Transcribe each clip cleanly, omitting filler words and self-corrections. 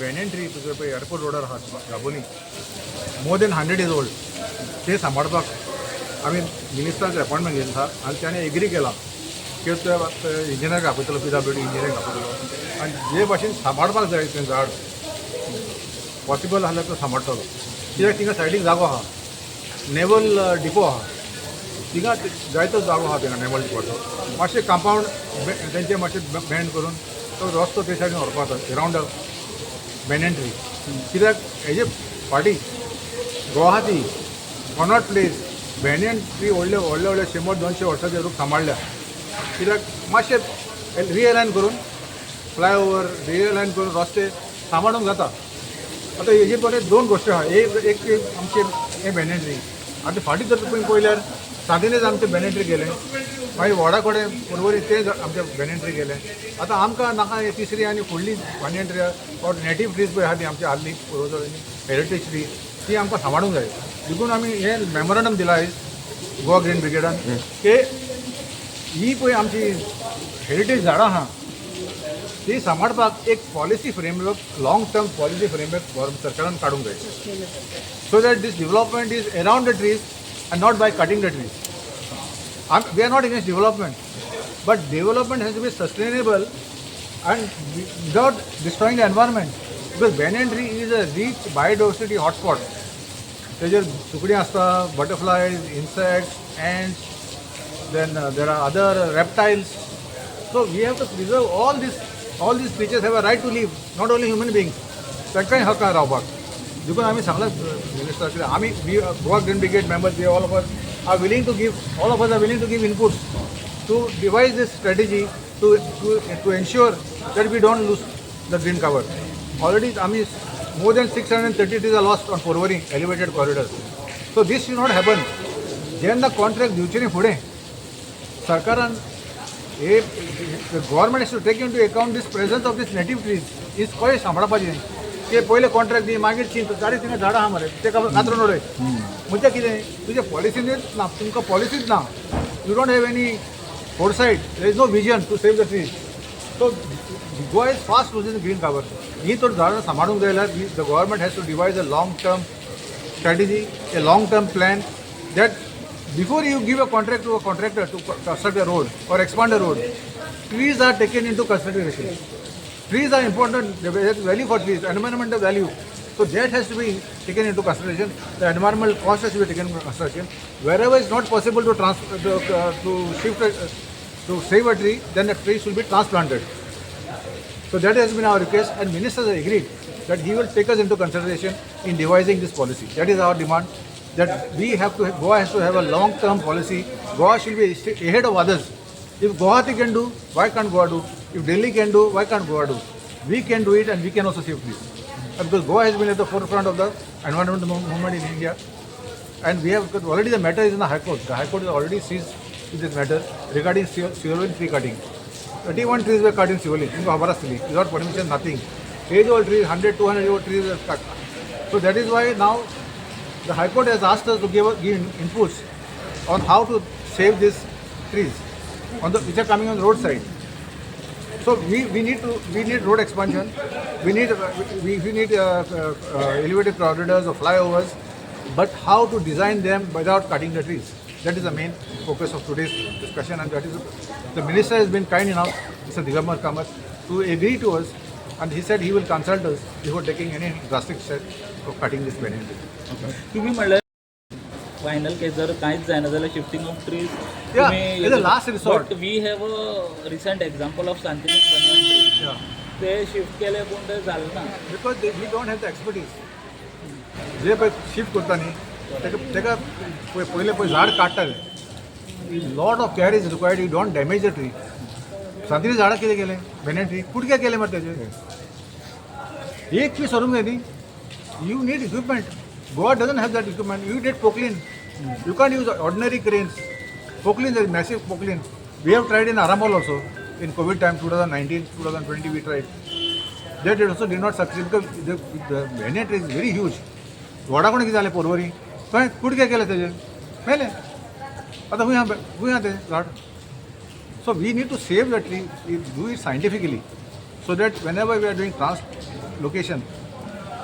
Banyan tree तुजे पळय airport रोडार आहा Dabolim more than 100 years old ते सांबाळपाक आमी मिनिस्टरांचे अपॉइंटमेंट घेतला आनी त्याने एग्री केला की ते इंजिनियर आपयतलो PWD इंजिनियर आपयतलो आनी जे भाशेन सांबाळपाक जाय तें झाड पॉसिबल आसल्यार तो सांबाळटलो कित्याक थिंगा सायडीक जागो आहा नेवल डिपो आहा थिंगा जायतो जागो आहा थिंगा नेवल डिपोचो मातशें कंपाउंड तेंचे मातशें बँड करून तो रस्तो ते सायडीन व्हरपाक जाता अरावंड बॅनियन ट्री कित्याक हेजे फाटी Guwahati Connaught place banyan tree व्हडले व्हडले व्हडले 100-200 वर्सांचे रूख सांबाळल्या कित्याक मातशें रिअलायन करून फ्लायओवर रिअलायन करून रस्ते सांबाळूंक जाता आतां हेजे परत 2 गोश्टी आहा एक आमचे हे बॅनियन ट्री आतां फाटीं जर तुमी पळयल्यार सादेनेच आमचे बॅनियन ट्री गेले मागीर वडा कडेन परवरी ते आमचे बॅनियन ट्री गेले आतां आमकां नाका हे तिसरी आनी फुडली banyan tree or native trees पळय आहा ती आमची हाल्ली परवरी हेरिटेज ट्री ती आमकां सांबाळूंक जाय देखून आमी हे मेमोरंडम दिला आयज गोवा ग्रीन ब्रिगेडान की ही पळय आमची हेरिटेज झाडां आहा ती सांबाळपाक एक policy framework long term policy framework सरकारान काडूंक जाय so that this development is around the trees and not by cutting the trees. We are not against development, but development has to be sustainable and without destroying the environment. Because banyan tree is a rich biodiversity hotspot. There sukudi asta, butterflies, insects, ants. Then there are other reptiles. So we have to preserve all these. All these creatures have a right to live, not only human beings. सगळ्यांक हक्क रावपाक देखून आमी सांगला minister आमी Goa green brigade members all of us are willing to give all of us are willing to give inputs to devise this strategy to ensure that we don't lose the green cover already आमी more than 630 trees are lost on Porvorim elevated corridors so these should not happen जेन्ना contract दिवचे न्ही फुडें सरकारान हे government has to take into account these presence of these native trees is कशें सांबाळपाचें ते पयले कॉन्ट्रॅक्ट दी मागीर चिंत गाडी थिंगा झाडां आहा मरे ते कातरून उडय म्हणजे कितें तुजे पॉलिसीनीच ना तुमकां पॉलिसीच ना you don't have any foresight there is no vision to save the trees so Goa is fast losing green cover ही तर झाडां सांबाळूंक जाय जाल्यार the government has to devise a long term strategy a long term plan that before you give a contract to a contractor to construct a road or expand a road trees are taken into consideration Trees are important, there is value for trees, environmental value. So that has to be taken into consideration. The environmental cost has to be taken into consideration. Wherever it's not possible to shift to save a tree, then the tree should be transplanted. So that has been our request, and minister has agreed that he will take us into consideration in devising this policy. That is our demand. That Goa has to have a long-term policy. Goa should be ahead of others. If Guwahati can do, why can't Goa do? If Delhi can do, why can't Goa do? We can do it and we can also save trees. Because Goa has been at the forefront of the environmental movement in India. And we have already the matter is in the High Court. The High Court has already seized this matter regarding Sivalin tree cutting. 31 trees were cut in Sivalin, in Maharashtra, without permission, nothing. Age-old trees, 100, 200-year-old trees were cut. So that is why now the High Court has asked us to give inputs on how to save these trees which are coming on the roadside. So we need road expansion. We need elevated corridors or flyovers, but how to design them without cutting the trees? That is the main focus of today's discussion, and that is the minister has been kind enough, Mr. Digambar Kamath, to agree to us, and he said he will consult us before taking any drastic step of cutting this banyan tree. तुम्ही म्हणलं final केस जर कांयच जायना जाल्यार shifting of trees is a last resort. But we have a recent example of Santinez banyan tree ते shift केले पूण ते जालें ना because we don't have the expertise जे पळय शिफ्ट करता न्ही तेका पयले झाड काडटाले lot of care is required you don't damage the tree Santinez झाडां कितें केलें बॅनियन ट्री कुडके केले मरे तेजे एक पीस सरूंक जाय न्ही you need equipment Goa doesn't have that equipment. You need poklin. You can't use ordinary cranes. Poklin is massive poklin. We have tried in Aramol also. In COVID time, 2019, 2020, we tried. That also did not succeed because the banyan tree is very huge. Vada कोण कितें जालें पोरवरी खंय कुडके केले तेजे मेले आतां खूंय तें झाड so we need to save the tree do it scientifically so that whenever we are doing location.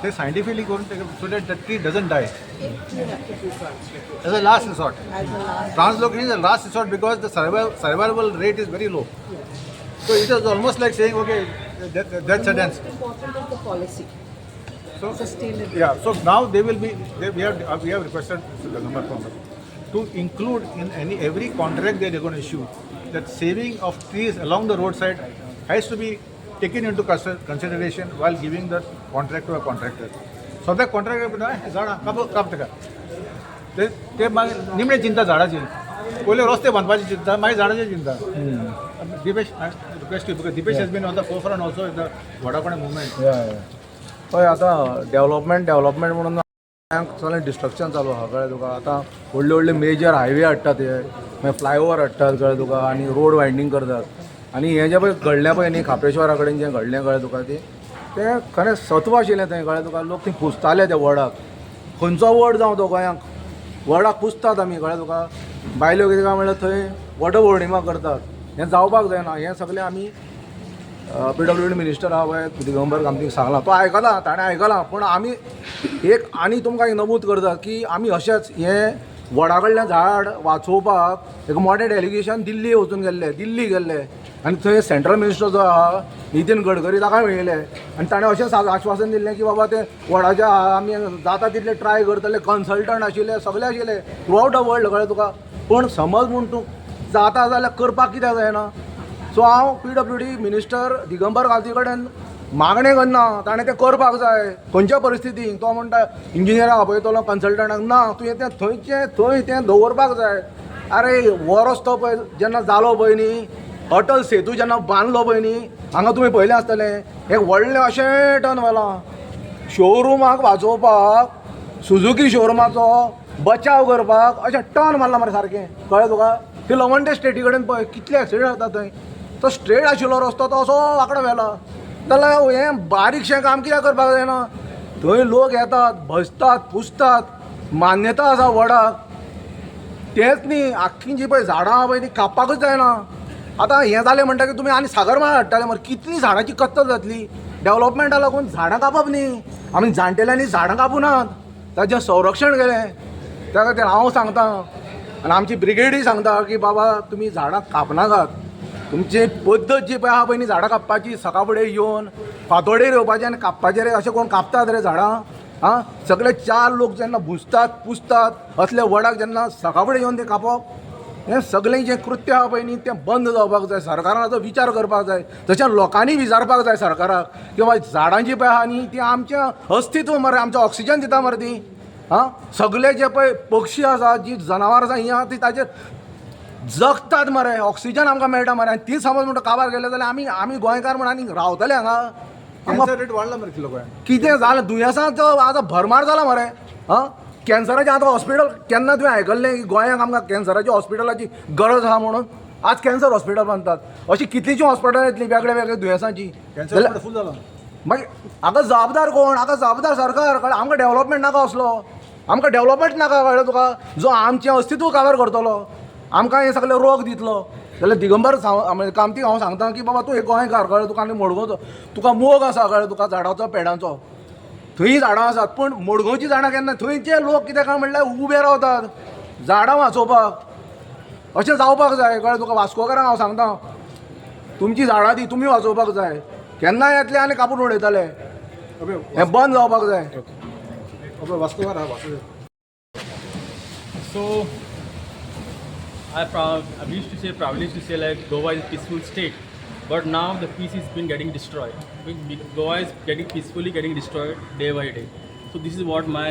They scientifically go so that the tree doesn't die. You have to do translation. As a last resort. As a last. Translocation is a last resort because the survival rate is very low. So it is almost like saying, okay, that's a dance. Most important is the policy. So Sustainability. yeah, so now they will be. We have requested the number from them to include in every contract that they're going to issue that saving of trees along the roadside has to be taken into consideration while giving the contract to a contractor. So the contractor झाडां कापता का ते मागीर निमणे चिंता झाडाची पयले रस्ते बांदपाची चिंता मागीर झाडाची चिंता Dipesh request because Dipesh has been on the forefront also in the वडापणे मुवमेंट हय आतां डेवलपमेंट म्हणून सगळें डिस्ट्रक्शन चालू आहा कळ्ळें तुका आतां व्हडले व्हडले मेजर हायवे हाडटात हे मागीर फ्लायओवर हाडटात कळ्ळें तुका आनी रोड वायंडींग करतात आनी हें जें पळय घडलें पळय न्ही खापेश्वरा कडेन जें घडलें कळ्ळें तुका तें खरें सत्व आशिल्लें थंय कळ्ळें तुका लोक थंय पुजताले त्या वडाक खंयचो वड जावं तो गोंयांक वडाक पुजतात आमी कळ्ळें तुका बायल्यो कितें काय म्हणल्यार थंय वटपौर्णिमा करतात हें जावपाक जायना हें सगळें आमी PWD मिनिस्टर आहा पळय दिगंबर कामतीक सांगलां तो आयकला ताणें आयकलां पूण आमी एक आनी तुमकां एक नमूद करतात की आमी अशेंच हें वडा कडलें झाड वाचोवपाक एक मोठें डेलिगेशन दिल्ली वचून दिल्ली गेल्ले आनी थंय सेंट्रल मिनिस्टर जो आहा नितीन गडकरी ताका मेळिल्ले आनी ताणें अशेंच आश्वासन दिल्लें की बाबा तें वडाचें आमी जाता तितले ट्राय करतले कन्सल्टंट आशिल्ले सगळे आशिल्ले थ्रू आउट द वर्ल्ड कळ्ळें तुका पूण समज म्हूण तूं जाता जाल्यार करपाक कित्याक जायना सो हांव PWD मिनिस्टर दिगंबर गांवती कडेन मागणें करना ताणें तें करपाक जाय खंयच्या परिस्थितीन तो म्हणटा इंजिनियराक आपयतलो कन्सल्टंटाक ना तुवें तें थंय तें दवरपाक जाय आरे हो रस्तो पळय जेन्ना जालो पळय न्ही अटल सेतू जेन्ना बांदलो पळय न्ही हांगा तुमी पयलें आसतलें एक व्हडलें अशें टर्नवेलां शोरुमाक वाचोवपाक सुझुकी शोरुमाचो बचाव करपाक अशें टर्न मारला मरे सारकें कळ्ळें तुका ती लवंडे स्टेटी कडेन पळय कितले एक्सिडेंट जाता थंय तो स्ट्रेट आशिल्लो रस्तो तो असो वांकडो व्हेला जाल्यार हें बारीकशें काम कित्याक करपाक जायना थंय लोक येतात भजतात पुजतात मान्यता आसा वडाक तेंच न्ही आख्खी जी पळय झाडां आहा पळय ती कापपाकूच जायना आतां हें जालें म्हणटा की तुमी आनी सागरमाळ हाडटाले मरे कितलीं झाडांची कत्तल जातली डेवलॉपमेंटाक लागून झाडां कापप न्ही आमी जाणटेल्यांनी झाडां कापुनात ताचें संरक्षण केलें त्या खातीर हांव सांगतां आनी आमची ब्रिगेडूय सांगता की बाबा तुमी झाडां कापनाकात तुमची पद्दत जी पळय आहा पळय न्ही झाडां कापपाची सकाळ फुडें येवन फांतोडेर येवपाचें आनी कापपाचें रे अशें कोण कापतात रे झाडां हां सगळे चार लोक जेन्ना भुजतात पुजतात असल्या वडाक जेन्ना सकाळ फुडें येवन तें कापप हें सगळें जें कृत्य आहा पळय न्ही तें बंद जावपाक जाय सरकारान हाचो विचार करपाक जाय तशें लोकांनी विचारपाक जाय सरकाराक की बाबा झाडां जी पळय आहा न्ही ती आमचें अस्तित्व मरे आमचें ऑक्सिजन दिता मरे ती हां सगळे जे पळय पक्षी आसा जी जनावर आसा ही आहा ती ताचेर जगतात मरे ऑक्सिजन आमकां मेळटा मरे आनी ती समज म्हणटा काबार गेले जाल्यार आमी गोंयकार म्हण आनी रावतले हांगा कॅन्सर रेट वाडला मरे किलो गोंयांत कितें जालें दुयेंसांचो आतां भरमार जाला मरे हां कॅन्सराचें आतां हॉस्पिटल केन्ना तुवें आयकल्लें की गोंयांत आमकां कॅन्सराच्या हॉस्पिटलाची गरज आहा म्हणून आज कॅन्सर हॉस्पिटल बांदतात अशी कितलींशीं हॉस्पिटलां येतलीं वेगळ्या वेगळ्या दुयेंसांची कॅन्सर फूल जाला मागीर हाका जबाबदार कोण हाका जबाबदार सरकार कळ्ळें आमकां डेवलॉपमेंट नाका असलो आमकां डेवलॉपमेंट नाका कळ्ळें तुका जो आमचें अस्तित्व काबार करतलो आमकां हे सगळे रोग दितलो जाल्यार दिगंबर कामतीक हांव सांगता की बाबा तूं एक गोंयकार कळ्ळें तुका आनी मडगांवचो तुका मोग आसा कळ्ळें तुका झाडांचो पेडांचो थंय झाडां आसात पूण मडगांवची झाडां केन्ना थंयचे लोक कितें काय म्हणल्यार उबे रावतात झाडां वाचोवपाक अशें जावपाक जाय कळ्ळें तुका वास्कोकारांक हांव सांगता तुमची झाडां ती तुमी वाचोवपाक जाय केन्नाय येतले आनी कापून उडयताले हें बंद जावपाक जाय वास्कोकार आहा Vasco So, I used to say, proudly used to say like Goa is a peaceful state, but now the peace has been getting destroyed. Goa is peacefully getting destroyed day by day. So this is what my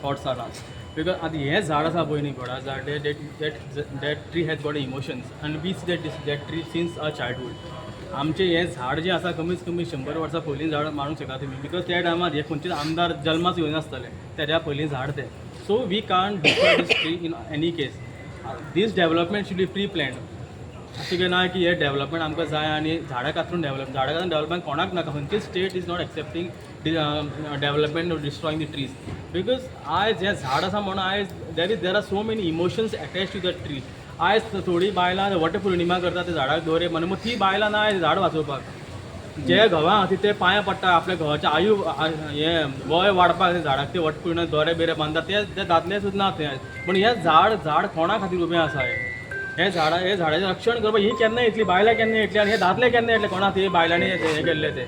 thoughts are on. Because at the end, झाड आसा पळय न्ही गोडा that tree has got emotions and we see that tree since our childhood. आमचें हें झाड जें आसा कमीत कमी 100 वर्सां पयलीं झाड मानूंक शकता तुमी बिकॉज त्या टायमार हे खंयचेच आमदार जल्माच येवनासतले तेज्या पयलीं झाड तें so we can't destroy this tree in any case this development should be pre planned अशें कितें ना की हे डेवलपमेंट आमकां जाय आनी झाडां कातरून डेवलपमेंट कोणाक नाका खंयची state is not accepting development destroying the trees because आयज हें झाड आसा म्हणून आयज there are so many emotions attached to that tree आयज थोडी बायलां वटपौर्णिमा करता ते झाडाक दवरे म्हणून ती बायलां ना आयज झाड वाचोवपाक जे घोवा आसा ते पांयां पडटा आपल्या घोवाच्या आयु हें वय वाडपाक झाडाक ते वटपण दोरे बिरे बांदता ते दादले सुद्दां ना ते पूण हें झाड कोणा खातीर उबें आसा हे झाडाचें रक्षण करपाक ही केन्ना येतली बायलां केन्ना येतली आनी हे दादले केन्ना येतले कोणा ती बायलांनी हे केल्ले ते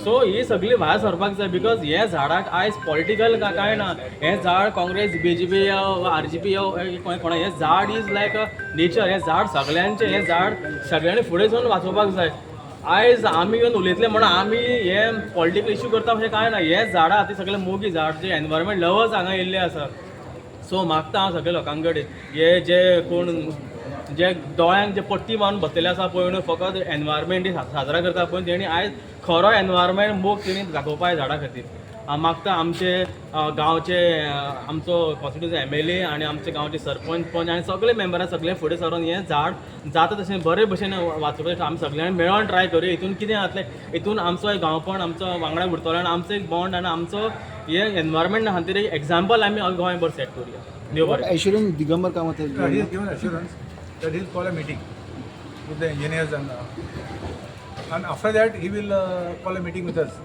सो ही सगळी भायर सरपाक जाय बिकॉज हे झाडाक आयज पॉलिटिकल कांय ना हें झाड काँग्रेस BJP या RGP या कोणा हें झाड इज लायक अ नेचर हें झाड सगळ्यांचें हें झाड सगळ्यांनी फुडें वचून वाचोवपाक जाय आयज आमी येवन उलयतले म्हणून आमी हे पॉलिटिकल इश्यू करता अशें कांय ना हे झाडां ती सगळे मोगी झाड जे एनवायरमेंट लवर्स हांगा येयल्ले आसा सो मागता हांव सगळे लोकां कडेन हे जे कोण जे दोळ्यांक जे पट्टी मारून बसलेले आसा पळय न्हू फकत एनवायरमेंट साजरा करता पळय तेणी आयज खरो एनवायरमेंट मोग तेणी दाखोवपाक झाडां खातीर हांव मागता आमचे गांवचे आमचो कॉन्स्टिट्युन्सी MLA आनी आमचे गांवचे सरपंच पंच आनी सगळे मेंबरां सगळे फुडें सरून हें झाड जाता तशें बरे भशेन वाचोवपाक आमी सगळ्यांनी मेळोन ट्राय करूया हितून कितें जातलें हितून आमचो एक गांवपण आमचो वांगडा उरतलो आनी आमचो एक बॉन्ड आनी आमचो हे एनवायरमेंट खातीर एक एक्झाम्पल आमी गोंयभर सेट करूया देव बरें assurance Digambar Kamat He has given assurance that he'll call a meeting with the engineers and after that he will call a meeting with us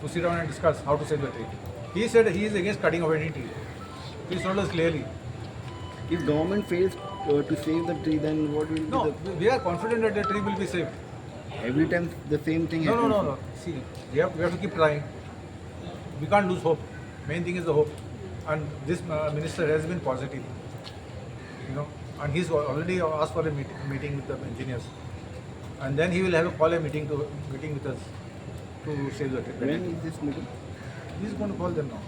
to sit down and discuss how to save the tree. He said he is against cutting of any tree. He told us clearly. If government fails to save the tree, then what will No, be we are confident that the tree will be saved. every time the same thing No, happens? no. See, we have to keep trying. We can't lose hope. Main thing is the hope. And this minister has been positive. You know, and he's already asked for a meeting with the engineers. And then he will have a meeting with us to save the tree. When is this meeting? He's going to call them now.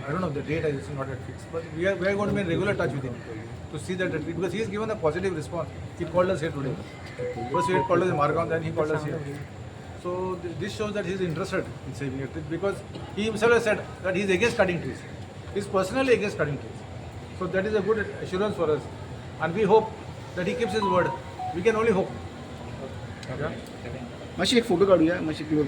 I don't know, the date is not yet fixed. But we are going to be in regular touch with him to see that the tree, because he's given a positive response. He called us here today. First he had called us in Margam, then he called us here. So this shows that he's interested in saving it, because he himself has said that he's against cutting trees. He's personally against cutting trees. So that is a good assurance for us. And we hope that he keeps his word. We can only hope. मातशी एक photo काढूया मातशी किंवा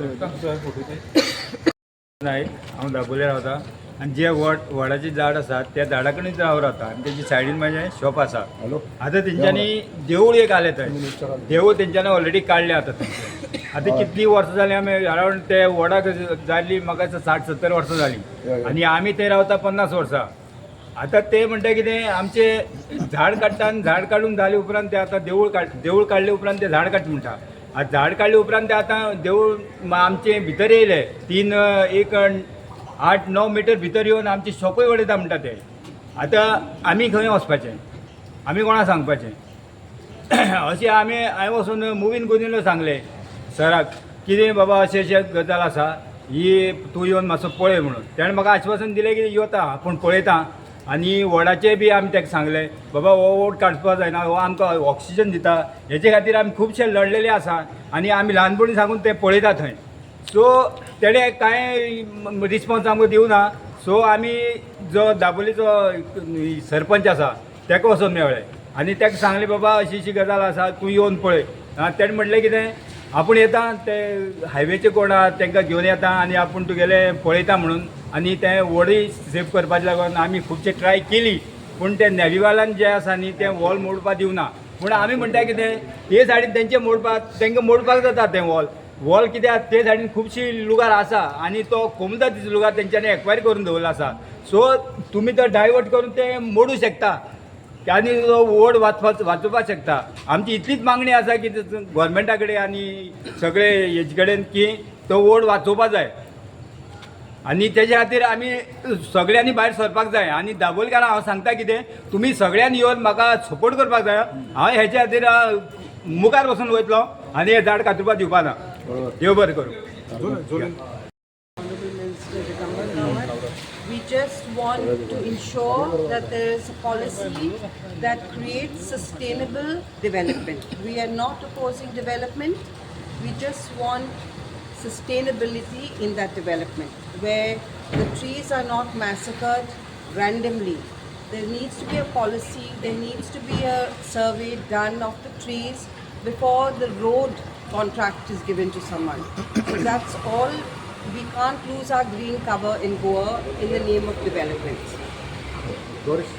नाही हांव दाबोले रावता आनी जे वडाची झाड आसा त्या झाडा कडेन हांव रावता आनी तेच्या सायडीन म्हाजें शॉप आसा आतां तेंच्यांनी देवूळ एक आलें थंय देवूळ तेंच्यांनी ऑलरेडी काडलें आतां थंय आतां कितलीं वर्सां जालीं आमी अरावंड ते वडाक जाल्ली म्हाका 60-70 वर्सां जालीं आनी आमी थंय रावता 50 वर्सां आतां ते म्हणटा कितें आमचे झाड काडटा आनी झाड काडून जाले उपरांत ते आतां देवूळ काडले उपरांत ते झाड काड म्हणटा आतां झाड काडले उपरांत ते आतां देवूळ आमचे भितर येयले 8-9 मिटर भितर येवन आमचे शॉपूय उडयता म्हणटा ते आतां आमी खंय वचपाचें आमी कोणा सांगपाचें अशें हांवें वचून मुवीन गुनीलो सांगलें सराक कितें बाबा अशें गजाल आसा ही तूं येवन मातसो पळय म्हणून तेणें म्हाका आश्वासन दिलें की येता आपूण पळयता आनी वडाचें बी आमी ताका सांगलें बाबा हो वड काडपाक जायना हो आमकां ऑक्सिजन दिता हेचे खातीर आमी खुबशे लडलेले आसा आनी आमी ल्हानपणी सांगून ते पळयता थंय सो तेणे कांय रिस्पॉन्स आमकां दिवना सो आमी जो दाबोलीचो सरपंच आसा ताका वचून मेळ्ळे आनी ताका सांगलें बाबा अशी गजाल आसा तूं येवन पळय तेणें म्हणलें कितें आपूण येता ते हायवेचे कोण आहा तांकां घेवन येता आनी आपूण तुगेले पळयता म्हणून आनी तें वडय सेव करपाचें लागून आमी खुबशे ट्राय केली पूण ते नेवीवाल्यान जे आसा न्ही तें वॉल मोडपाक दिवना पूण आमी म्हणटा कितें ते सायडीन तेंचे तांकां मोडपाक जाता तें वॉल कित्याक ते सायडीन खुबशी लुगार आसा आनी तो कोमता तिचो लुगार तेंच्यांनी एक्वायर करून दवरलो आसा सो तुमी तो डायवर्ट करून ते मोडूं शकता आनी तो वड वाचोवपाक शकता आमची इतलीच मागणी आसा की गोवोरमेंटा कडेन आनी सगळे हेजे कडेन की तो वड वाचोवपाक जाय आनी तेज्या खातीर आमी सगळ्यांनी भायर सरपाक जाय आनी दाबोलकारांक हांव सांगता कितें तुमी सगळ्यांनी येवन म्हाका सपोर्ट करपाक जाय हांव हेच्या खातीर मुखार वचून वयतलो आनी हें झाड कातरपाक दिवपाक ना देव बरें करूं We just want to ensure that there is a policy that creates sustainable development. We are not opposing development. We just want sustainability in that development, where the trees are not massacred randomly. There needs to be a policy, there needs to be a survey done of the trees before the road contract is given to someone. So that's all. We can't lose our green cover in Goa in the name of development. Doris?